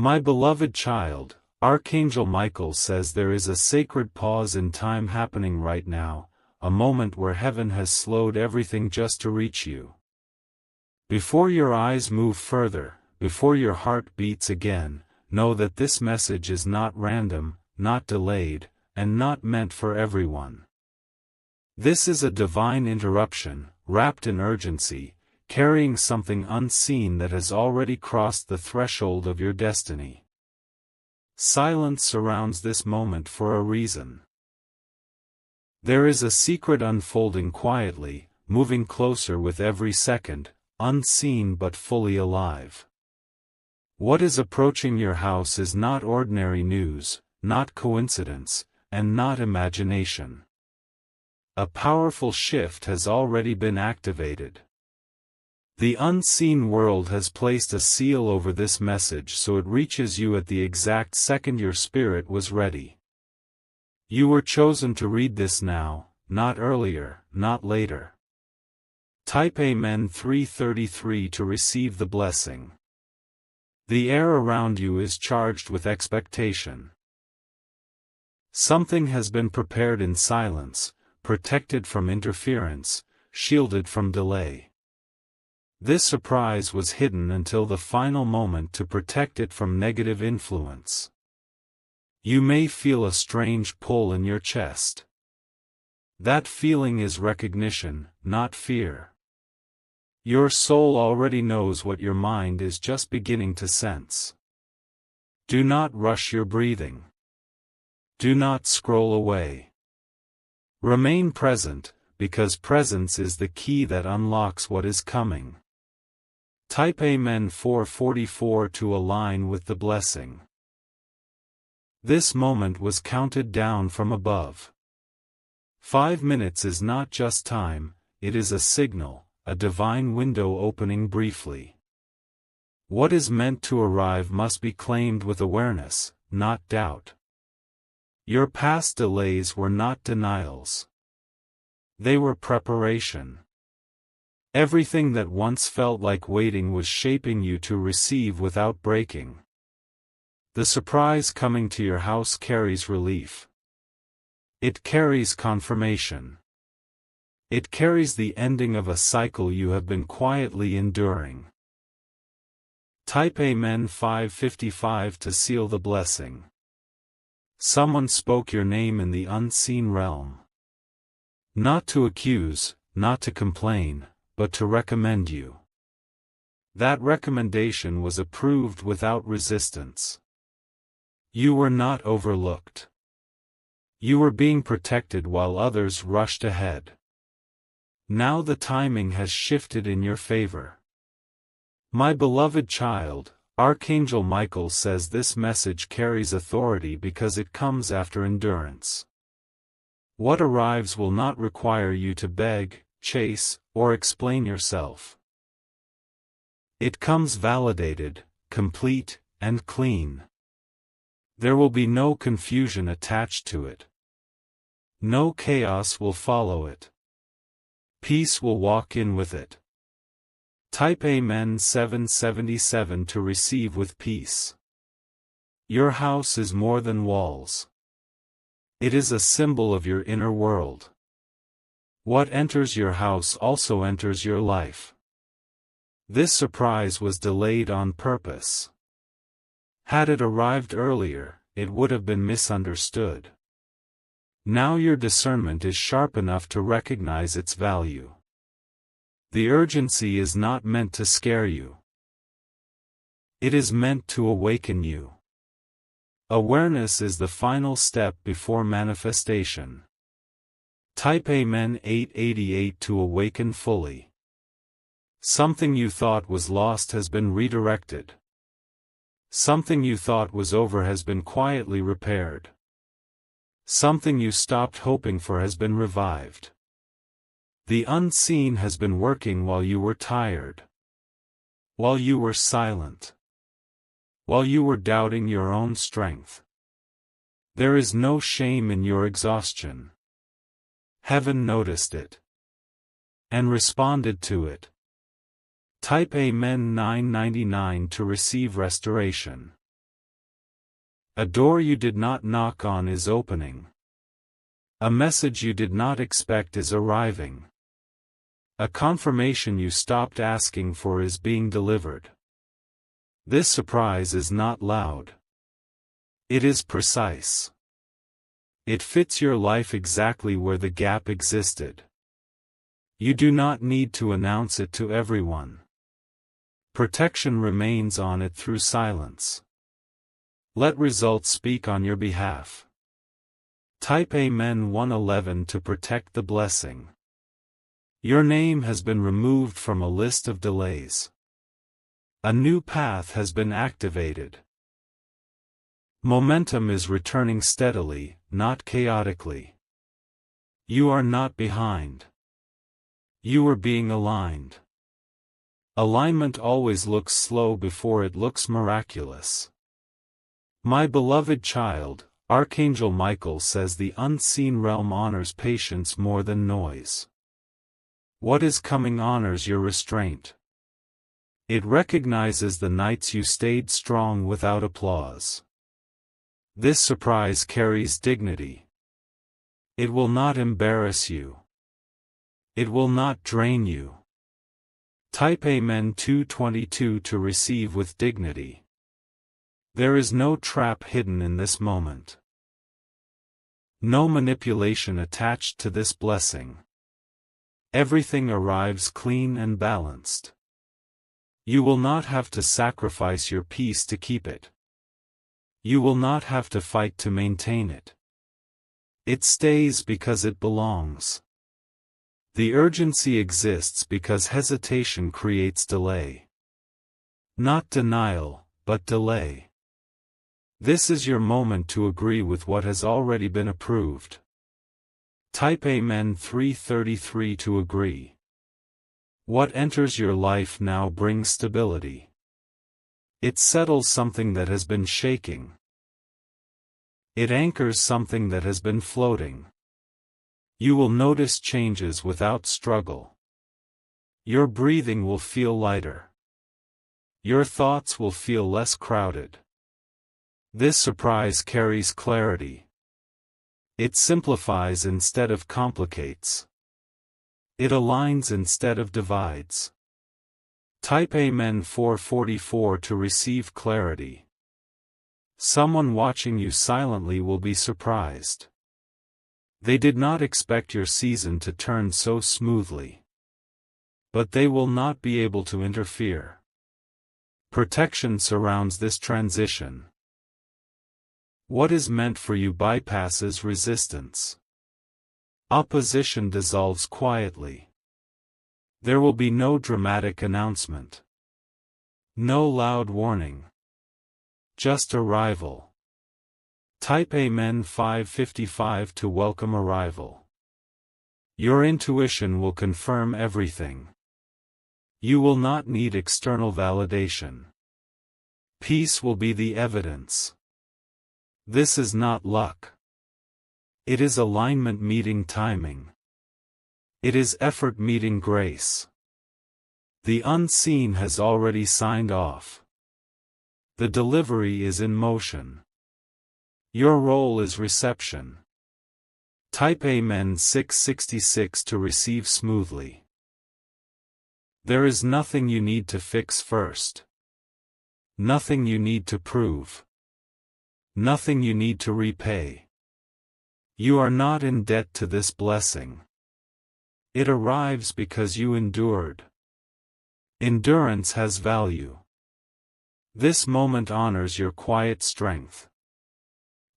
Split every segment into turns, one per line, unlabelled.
My beloved child, Archangel Michael says there is a sacred pause in time happening right now, a moment where heaven has slowed everything just to reach you. Before your eyes move further, before your heart beats again, know that this message is not random, not delayed, and not meant for everyone. This is a divine interruption, wrapped in urgency, carrying something unseen that has already crossed the threshold of your destiny. Silence surrounds this moment for a reason. There is a secret unfolding quietly, moving closer with every second, unseen but fully alive. What is approaching your house is not ordinary news, not coincidence, and not imagination. A powerful shift has already been activated. The unseen world has placed a seal over this message so it reaches you at the exact second your spirit was ready. You were chosen to read this now, not earlier, not later. Type Amen 333 to receive the blessing. The air around you is charged with expectation. Something has been prepared in silence, protected from interference, shielded from delay. This surprise was hidden until the final moment to protect it from negative influence. You may feel a strange pull in your chest. That feeling is recognition, not fear. Your soul already knows what your mind is just beginning to sense. Do not rush your breathing. Do not scroll away. Remain present, because presence is the key that unlocks what is coming. Type Amen 444 to align with the blessing. This moment was counted down from above. 5 minutes is not just time, it is a signal, a divine window opening briefly. What is meant to arrive must be claimed with awareness, not doubt. Your past delays were not denials. They were preparation. Everything that once felt like waiting was shaping you to receive without breaking. The surprise coming to your house carries relief. It carries confirmation. It carries the ending of a cycle you have been quietly enduring. Type Amen 555 to seal the blessing. Someone spoke your name in the unseen realm. Not to accuse, not to complain, but to recommend you. That recommendation was approved without resistance. You were not overlooked. You were being protected while others rushed ahead. Now the timing has shifted in your favor. My beloved child, Archangel Michael says this message carries authority because it comes after endurance. What arrives will not require you to beg, chase, or explain yourself. It comes validated, complete, and clean. There will be no confusion attached to it. No chaos will follow it. Peace will walk in with it. Type Amen 777 to receive with peace. Your house is more than walls. It is a symbol of your inner world. What enters your house also enters your life. This surprise was delayed on purpose. Had it arrived earlier, it would have been misunderstood. Now your discernment is sharp enough to recognize its value. The urgency is not meant to scare you. It is meant to awaken you. Awareness is the final step before manifestation. Type Amen 888 to awaken fully. Something you thought was lost has been redirected. Something you thought was over has been quietly repaired. Something you stopped hoping for has been revived. The unseen has been working while you were tired. While you were silent. While you were doubting your own strength. There is no shame in your exhaustion. Heaven noticed it. And responded to it. Type Amen 999 to receive restoration. A door you did not knock on is opening. A message you did not expect is arriving. A confirmation you stopped asking for is being delivered. This surprise is not loud. It is precise. It fits your life exactly where the gap existed. You do not need to announce it to everyone. Protection remains on it through silence. Let results speak on your behalf. Type Amen 111 to protect the blessing. Your name has been removed from a list of delays. A new path has been activated. Momentum is returning steadily, not chaotically. You are not behind. You are being aligned. Alignment always looks slow before it looks miraculous. My beloved child, Archangel Michael says the unseen realm honors patience more than noise. What is coming honors your restraint. It recognizes the nights you stayed strong without applause. This surprise carries dignity. It will not embarrass you. It will not drain you. Type Amen 222 to receive with dignity. There is no trap hidden in this moment. No manipulation attached to this blessing. Everything arrives clean and balanced. You will not have to sacrifice your peace to keep it. You will not have to fight to maintain it. It stays because it belongs. The urgency exists because hesitation creates delay. Not denial, but delay. This is your moment to agree with what has already been approved. Type Amen 333 to agree. What enters your life now brings stability. It settles something that has been shaking. It anchors something that has been floating. You will notice changes without struggle. Your breathing will feel lighter. Your thoughts will feel less crowded. This surprise carries clarity. It simplifies instead of complicates. It aligns instead of divides. Type Amen 444 to receive clarity. Someone watching you silently will be surprised. They did not expect your season to turn so smoothly. But they will not be able to interfere. Protection surrounds this transition. What is meant for you bypasses resistance. Opposition dissolves quietly. There will be no dramatic announcement. No loud warning. Just arrival. Type Amen 555 to welcome arrival. Your intuition will confirm everything. You will not need external validation. Peace will be the evidence. This is not luck. It is alignment meeting timing. It is effort meeting grace. The unseen has already signed off. The delivery is in motion. Your role is reception. Type Amen 666 to receive smoothly. There is nothing you need to fix first. Nothing you need to prove. Nothing you need to repay. You are not in debt to this blessing. It arrives because you endured. Endurance has value. This moment honors your quiet strength.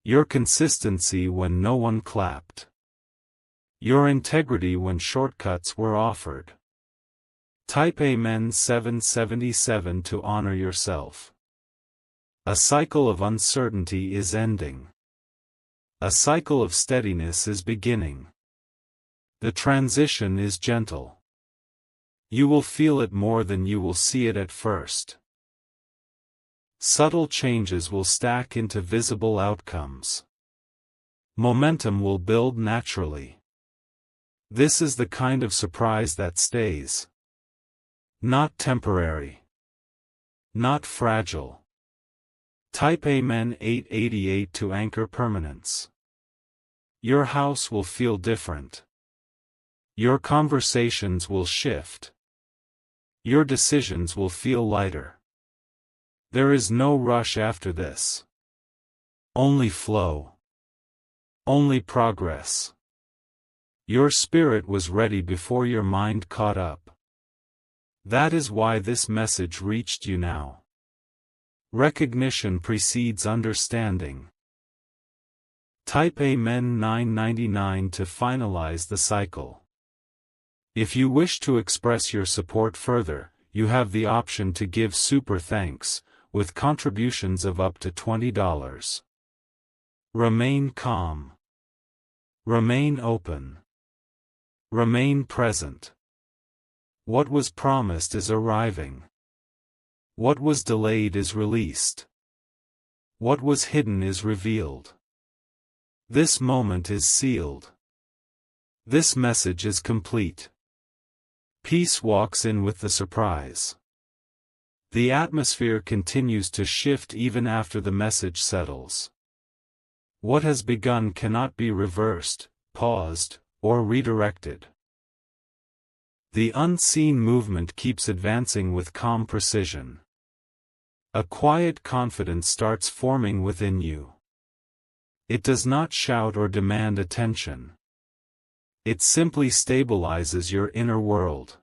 Your consistency when no one clapped. Your integrity when shortcuts were offered. Type Amen 777 to honor yourself. A cycle of uncertainty is ending. A cycle of steadiness is beginning. The transition is gentle. You will feel it more than you will see it at first. Subtle changes will stack into visible outcomes. Momentum will build naturally. This is the kind of surprise that stays. Not temporary. Not fragile. Type Amen 888 to anchor permanence. Your house will feel different. Your conversations will shift. Your decisions will feel lighter. There is no rush after this. Only flow. Only progress. Your spirit was ready before your mind caught up. That is why this message reached you now. Recognition precedes understanding. Type Amen 999 to finalize the cycle. If you wish to express your support further, you have the option to give super thanks, with contributions of up to $20. Remain calm. Remain open. Remain present. What was promised is arriving. What was delayed is released. What was hidden is revealed. This moment is sealed. This message is complete. Peace walks in with the surprise. The atmosphere continues to shift even after the message settles. What has begun cannot be reversed, paused, or redirected. The unseen movement keeps advancing with calm precision. A quiet confidence starts forming within you. It does not shout or demand attention. It simply stabilizes your inner world.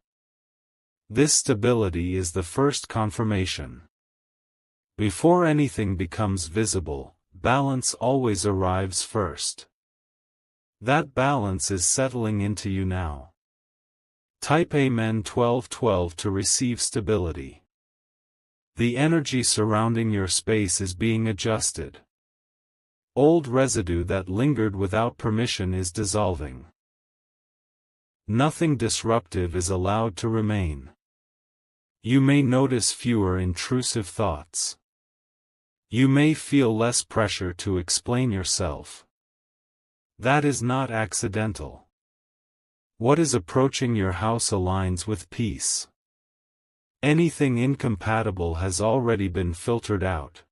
This stability is the first confirmation. Before anything becomes visible, balance always arrives first. That balance is settling into you now. Type Amen 1212 to receive stability. The energy surrounding your space is being adjusted. Old residue that lingered without permission is dissolving. Nothing disruptive is allowed to remain. You may notice fewer intrusive thoughts. You may feel less pressure to explain yourself. That is not accidental. What is approaching your house aligns with peace. Anything incompatible has already been filtered out.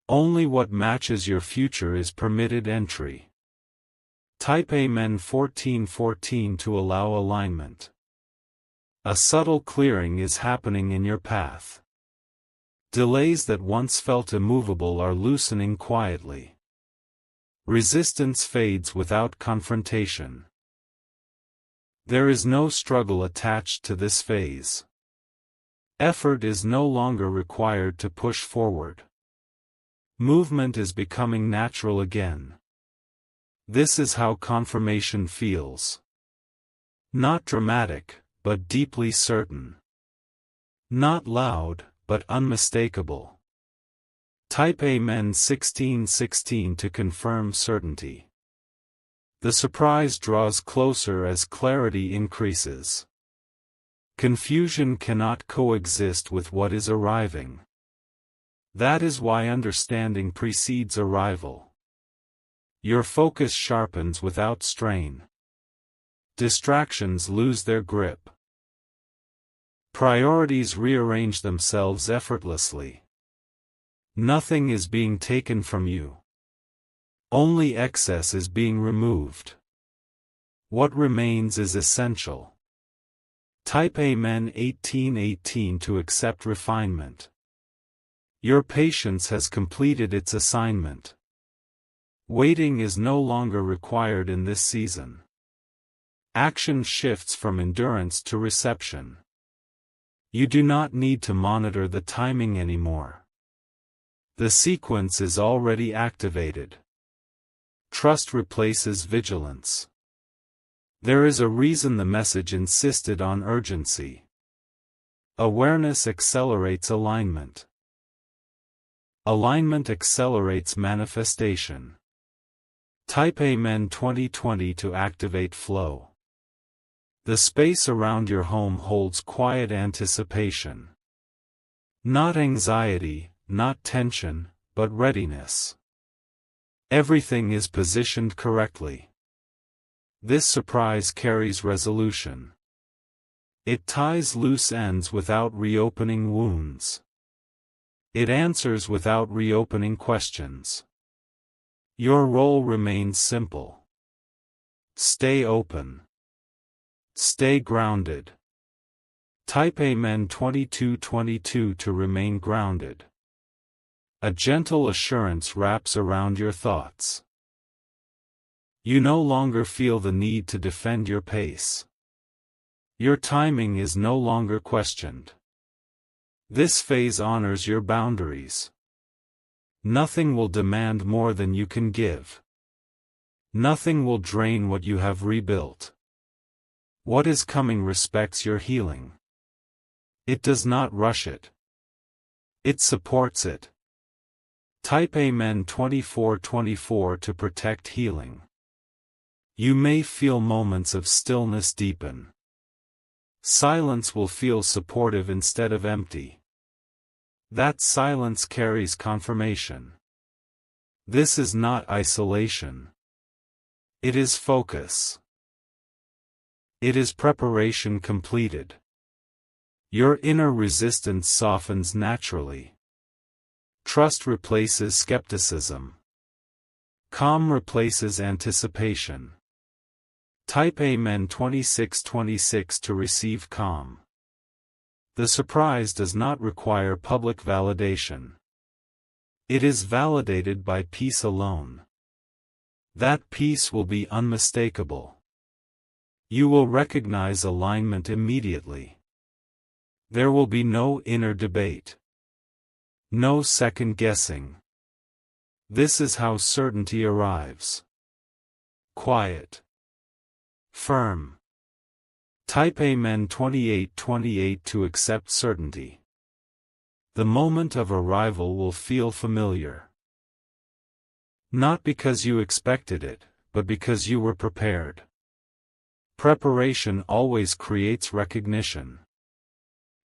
Only what matches your future is permitted entry. Type Amen 1414 to allow alignment. A subtle clearing is happening in your path. Delays that once felt immovable are loosening quietly. Resistance fades without confrontation. There is no struggle attached to this phase. Effort is no longer required to push forward. Movement is becoming natural again. This is how confirmation feels. Not dramatic, but deeply certain. Not loud, but unmistakable. Type Amen 1616 to confirm certainty. The surprise draws closer as clarity increases. Confusion cannot coexist with what is arriving. That is why understanding precedes arrival. Your focus sharpens without strain. Distractions lose their grip. Priorities rearrange themselves effortlessly. Nothing is being taken from you. Only excess is being removed. What remains is essential. Type Amen 1818 to accept refinement. Your patience has completed its assignment. Waiting is no longer required in this season. Action shifts from endurance to reception. You do not need to monitor the timing anymore. The sequence is already activated. Trust replaces vigilance. There is a reason the message insisted on urgency. Awareness accelerates alignment. Alignment accelerates manifestation. Type Amen 2020 to activate flow. The space around your home holds quiet anticipation. Not anxiety, not tension, but readiness. Everything is positioned correctly. This surprise carries resolution. It ties loose ends without reopening wounds. It answers without reopening questions. Your role remains simple. Stay open. Stay grounded. Type Amen 2222 to remain grounded. A gentle assurance wraps around your thoughts. You no longer feel the need to defend your pace. Your timing is no longer questioned. This phase honors your boundaries. Nothing will demand more than you can give. Nothing will drain what you have rebuilt. What is coming respects your healing. It does not rush it. It supports it. Type Amen 2424 to protect healing. You may feel moments of stillness deepen. Silence will feel supportive instead of empty. That silence carries confirmation. This is not isolation. It is focus. It is preparation completed. Your inner resistance softens naturally. Trust replaces skepticism. Calm replaces anticipation. Type Amen 2626 to receive calm. The surprise does not require public validation. It is validated by peace alone. That peace will be unmistakable. You will recognize alignment immediately. There will be no inner debate. No second guessing. This is how certainty arrives. Quiet. Firm. Type Amen 2828 to accept certainty. The moment of arrival will feel familiar. Not because you expected it, but because you were prepared. Preparation always creates recognition.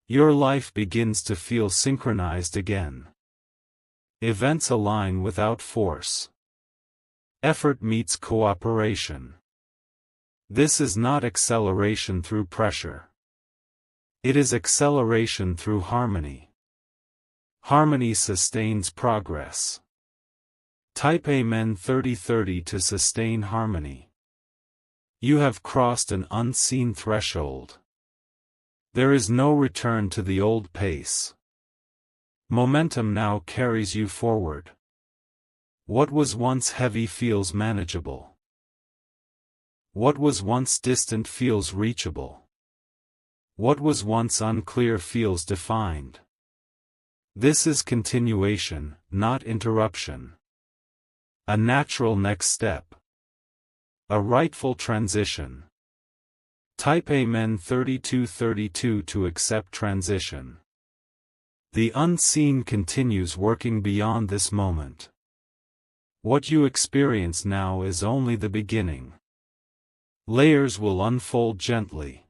Your life begins to feel synchronized again. Events align without force. Effort meets cooperation. This is not acceleration through pressure. It is acceleration through harmony. Harmony sustains progress. Type Amen 3030 to sustain harmony. You have crossed an unseen threshold. There is no return to the old pace. Momentum now carries you forward. What was once heavy feels manageable. What was once distant feels reachable. What was once unclear feels defined. This is continuation, not interruption. A natural next step. A rightful transition. Type Amen 3232 to accept transition. The unseen continues working beyond this moment. What you experience now is only the beginning. Layers will unfold gently.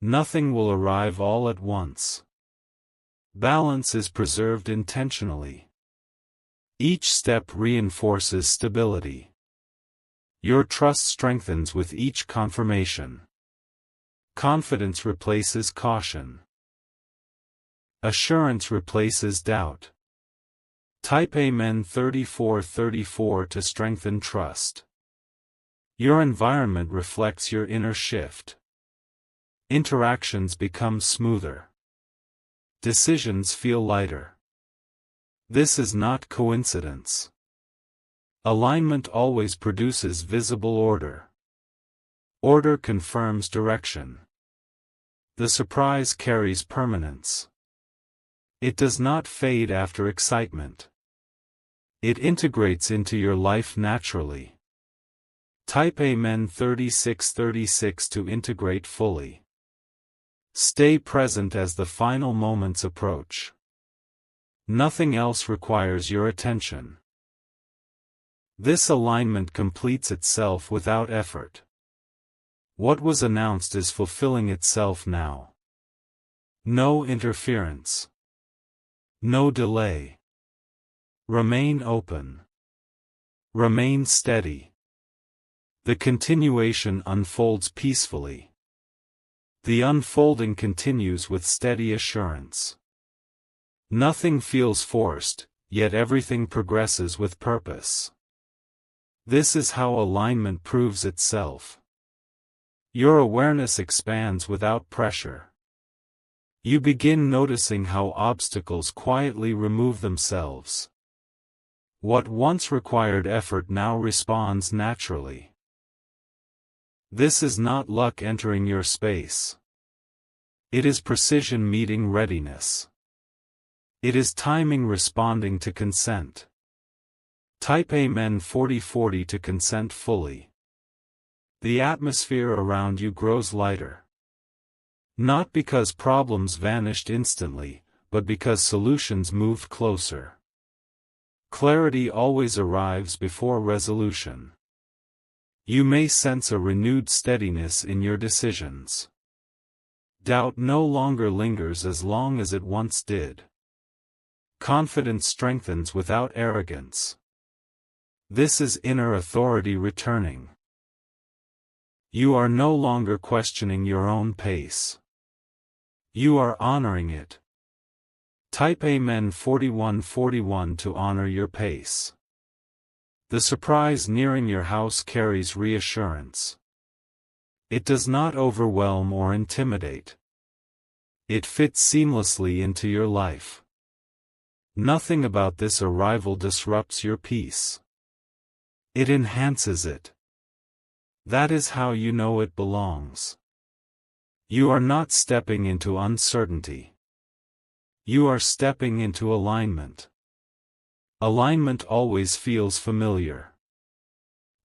Nothing will arrive all at once. Balance is preserved intentionally. Each step reinforces stability. Your trust strengthens with each confirmation. Confidence replaces caution. Assurance replaces doubt. Type Amen 3434 to strengthen trust. Your environment reflects your inner shift. Interactions become smoother. Decisions feel lighter. This is not coincidence. Alignment always produces visible order. Order confirms direction. The surprise carries permanence. It does not fade after excitement. It integrates into your life naturally. Type Amen 3636 to integrate fully. Stay present as the final moments approach. Nothing else requires your attention. This alignment completes itself without effort. What was announced is fulfilling itself now. No interference. No delay. Remain open. Remain steady. The continuation unfolds peacefully. The unfolding continues with steady assurance. Nothing feels forced, yet everything progresses with purpose. This is how alignment proves itself. Your awareness expands without pressure. You begin noticing how obstacles quietly remove themselves. What once required effort now responds naturally. This is not luck entering your space. It is precision meeting readiness. It is timing responding to consent. Type Amen 4040 to consent fully. The atmosphere around you grows lighter. Not because problems vanished instantly, but because solutions moved closer. Clarity always arrives before resolution. You may sense a renewed steadiness in your decisions. Doubt no longer lingers as long as it once did. Confidence strengthens without arrogance. This is inner authority returning. You are no longer questioning your own pace. You are honoring it. Type Amen 4141 to honor your pace. The surprise nearing your house carries reassurance. It does not overwhelm or intimidate. It fits seamlessly into your life. Nothing about this arrival disrupts your peace. It enhances it. That is how you know it belongs. You are not stepping into uncertainty. You are stepping into alignment. Alignment always feels familiar.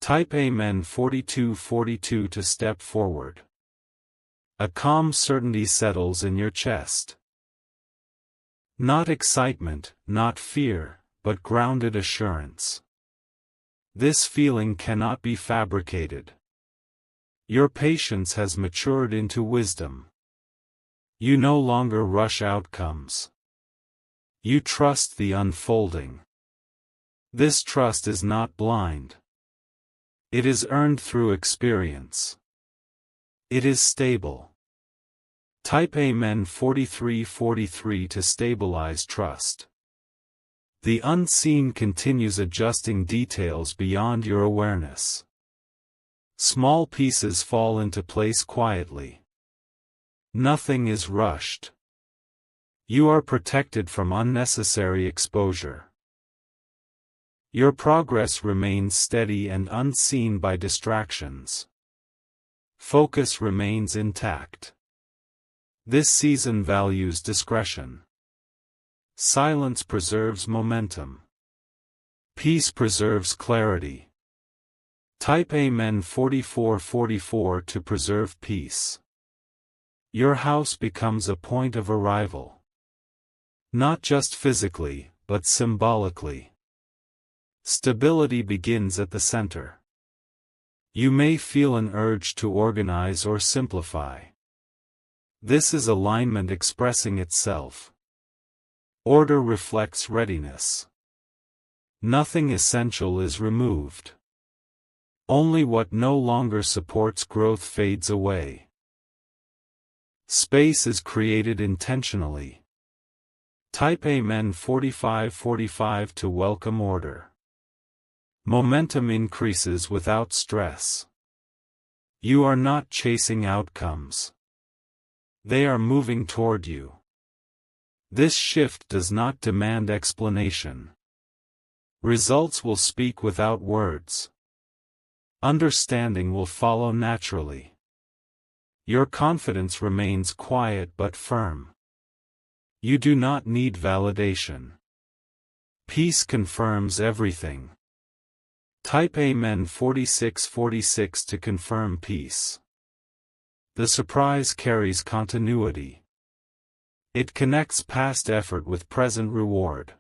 Type Amen 4242 to step forward. A calm certainty settles in your chest. Not excitement, not fear, but grounded assurance. This feeling cannot be fabricated. Your patience has matured into wisdom. You no longer rush outcomes. You trust the unfolding. This trust is not blind. It is earned through experience. It is stable. Type Amen 4343 to stabilize trust. The unseen continues adjusting details beyond your awareness. Small pieces fall into place quietly. Nothing is rushed. You are protected from unnecessary exposure. Your progress remains steady and unseen by distractions. Focus remains intact. This season values discretion. Silence preserves momentum. Peace preserves clarity. Type Amen 4444 to preserve peace. Your house becomes a point of arrival. Not just physically, but symbolically. Stability begins at the center. You may feel an urge to organize or simplify. This is alignment expressing itself. Order reflects readiness. Nothing essential is removed. Only what no longer supports growth fades away. Space is created intentionally. Type Amen 4545 to welcome order. Momentum increases without stress. You are not chasing outcomes. They are moving toward you. This shift does not demand explanation. Results will speak without words. Understanding will follow naturally. Your confidence remains quiet but firm. You do not need validation. Peace confirms everything. Type Amen 4646 to confirm peace. The surprise carries continuity. It connects past effort with present reward.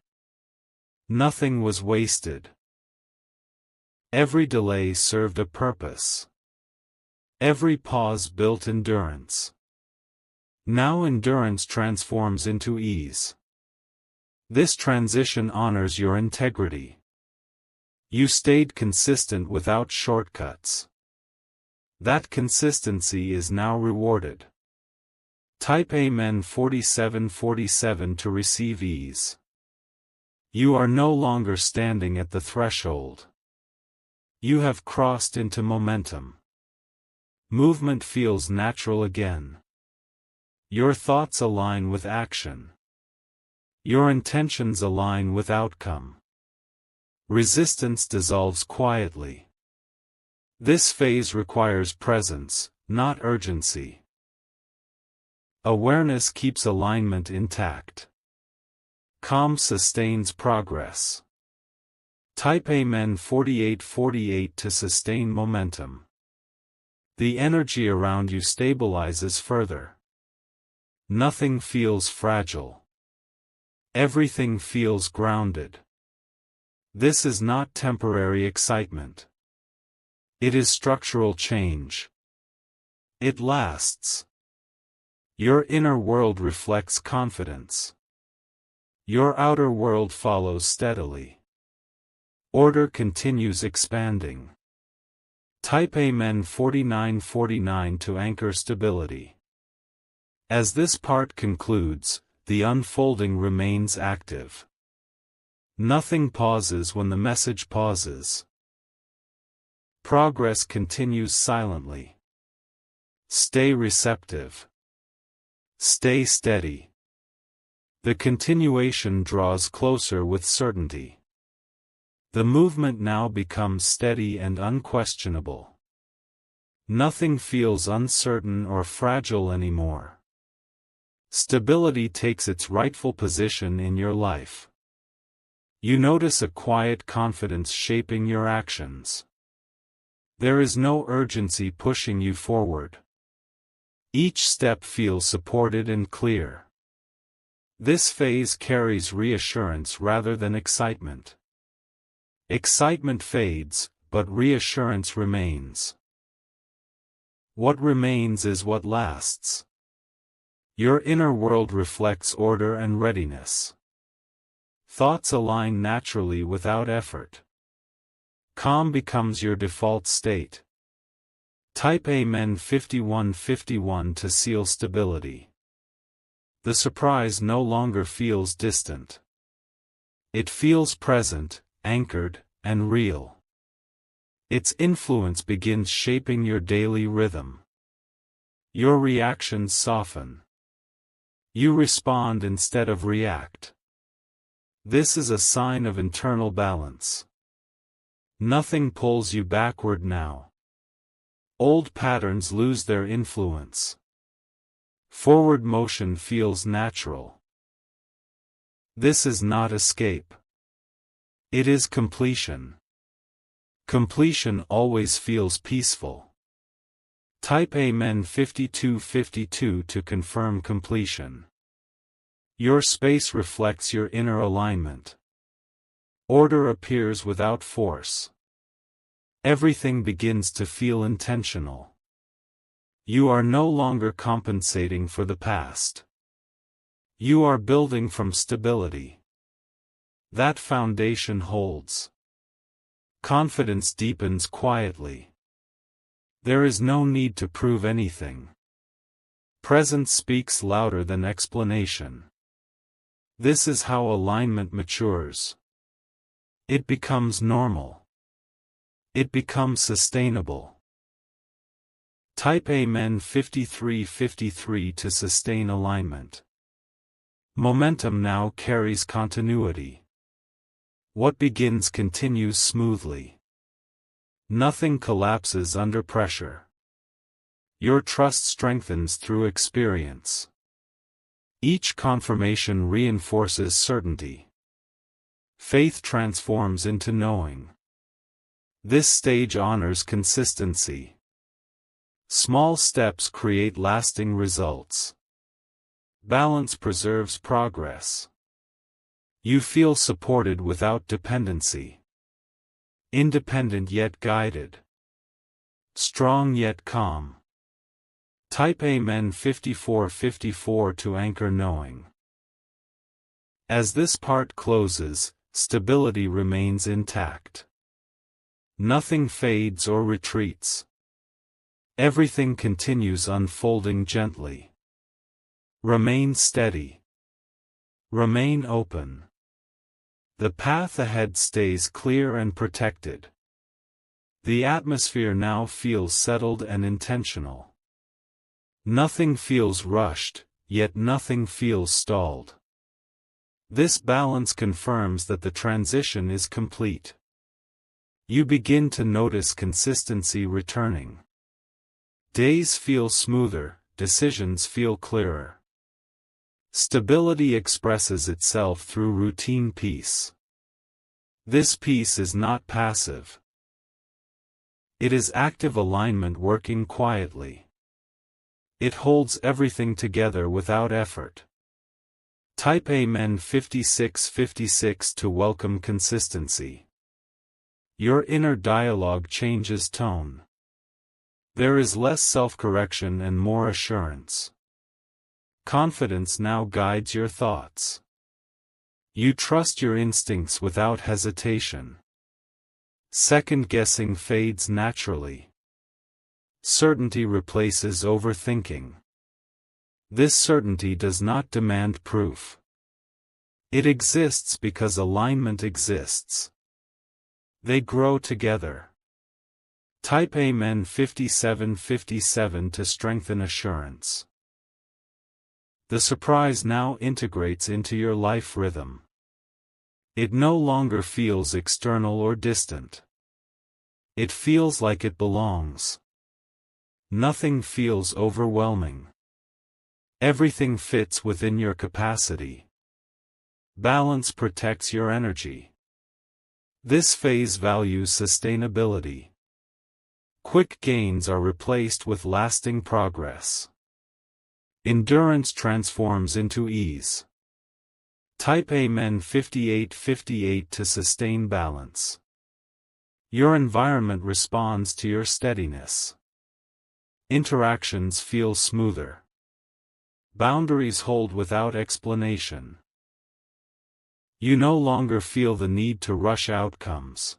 Nothing was wasted. Every delay served a purpose. Every pause built endurance. Now endurance transforms into ease. This transition honors your integrity. You stayed consistent without shortcuts. That consistency is now rewarded. Type Amen 4747 to receive ease. You are no longer standing at the threshold. You have crossed into momentum. Movement feels natural again. Your thoughts align with action. Your intentions align with outcome. Resistance dissolves quietly. This phase requires presence, not urgency. Awareness keeps alignment intact. Calm sustains progress. Type Amen 4848 to sustain momentum. The energy around you stabilizes further. Nothing feels fragile. Everything feels grounded. This is not temporary excitement. It is structural change. It lasts. Your inner world reflects confidence. Your outer world follows steadily. Order continues expanding. Type Amen 4949 to anchor stability. As this part concludes, the unfolding remains active. Nothing pauses when the message pauses. Progress continues silently. Stay receptive. Stay steady. The continuation draws closer with certainty. The movement now becomes steady and unquestionable. Nothing feels uncertain or fragile anymore. Stability takes its rightful position in your life. You notice a quiet confidence shaping your actions. There is no urgency pushing you forward. Each step feels supported and clear. This phase carries reassurance rather than excitement. Excitement fades, but reassurance remains. What remains is what lasts. Your inner world reflects order and readiness. Thoughts align naturally without effort. Calm becomes your default state. Type Amen 5151 to seal stability. The surprise no longer feels distant. It feels present, anchored, and real. Its influence begins shaping your daily rhythm. Your reactions soften. You respond instead of react. This is a sign of internal balance. Nothing pulls you backward now. Old patterns lose their influence. Forward motion feels natural. This is not escape. It is completion. Completion always feels peaceful. Type Amen 5252 to confirm completion. Your space reflects your inner alignment. Order appears without force. Everything begins to feel intentional. You are no longer compensating for the past. You are building from stability. That foundation holds. Confidence deepens quietly. There is no need to prove anything. Presence speaks louder than explanation. This is how alignment matures. It becomes normal. It becomes sustainable. Type Amen 5353 to sustain alignment. Momentum now carries continuity. What begins continues smoothly. Nothing collapses under pressure. Your trust strengthens through experience. Each confirmation reinforces certainty. Faith transforms into knowing. This stage honors consistency. Small steps create lasting results. Balance preserves progress. You feel supported without dependency. Independent yet guided. Strong yet calm. Type Amen 5454 to anchor knowing. As this part closes, stability remains intact. Nothing fades or retreats. Everything continues unfolding gently. Remain steady. Remain open. The path ahead stays clear and protected. The atmosphere now feels settled and intentional. Nothing feels rushed, yet nothing feels stalled. This balance confirms that the transition is complete. You begin to notice consistency returning. Days feel smoother, decisions feel clearer. Stability expresses itself through routine peace. This peace is not passive. It is active alignment working quietly. It holds everything together without effort. Type Amen 5656 to welcome consistency. Your inner dialogue changes tone. There is less self-correction and more assurance. Confidence now guides your thoughts. You trust your instincts without hesitation. Second-guessing fades naturally. Certainty replaces overthinking. This certainty does not demand proof. It exists because alignment exists. They grow together. Type Amen 5757 to strengthen assurance. The surprise now integrates into your life rhythm. It no longer feels external or distant. It feels like it belongs. Nothing feels overwhelming. Everything fits within your capacity. Balance protects your energy. This phase values sustainability. Quick gains are replaced with lasting progress. Endurance transforms into ease. Type Amen 5858 to sustain balance. Your environment responds to your steadiness. Interactions feel smoother. Boundaries hold without explanation. You no longer feel the need to rush outcomes.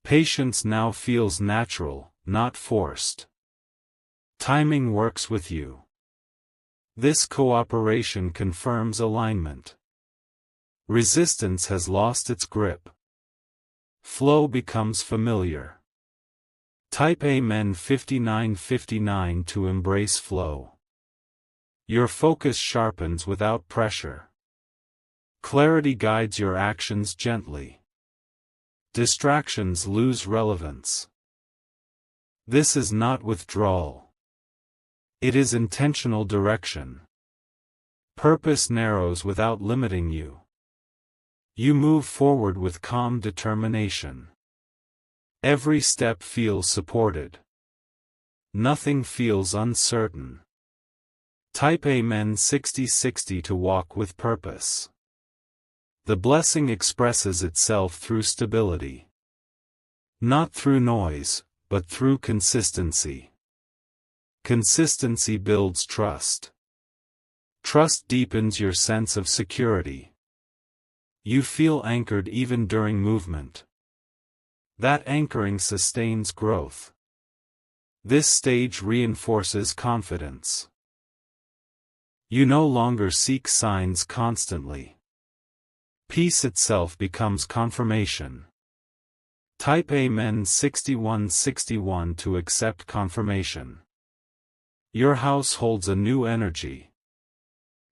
Patience now feels natural, not forced. Timing works with you. This cooperation confirms alignment. Resistance has lost its grip. Flow becomes familiar. Type Amen 5959 to embrace flow. Your focus sharpens without pressure. Clarity guides your actions gently. Distractions lose relevance. This is not withdrawal. It is intentional direction. Purpose narrows without limiting you. You move forward with calm determination. Every step feels supported. Nothing feels uncertain. Type Amen 6060 to walk with purpose. The blessing expresses itself through stability. Not through noise, but through consistency. Consistency builds trust. Trust deepens your sense of security. You feel anchored even during movement. That anchoring sustains growth. This stage reinforces confidence. You no longer seek signs constantly. Peace itself becomes confirmation. Type Amen 6161 to accept confirmation. Your house holds a new energy.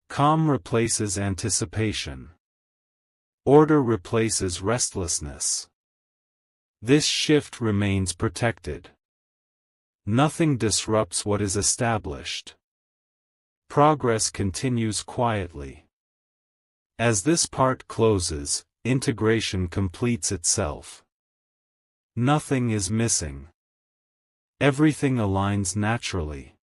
Calm replaces anticipation. Order replaces restlessness. This shift remains protected. Nothing disrupts what is established. Progress continues quietly. As this part closes, integration completes itself. Nothing is missing. Everything aligns naturally.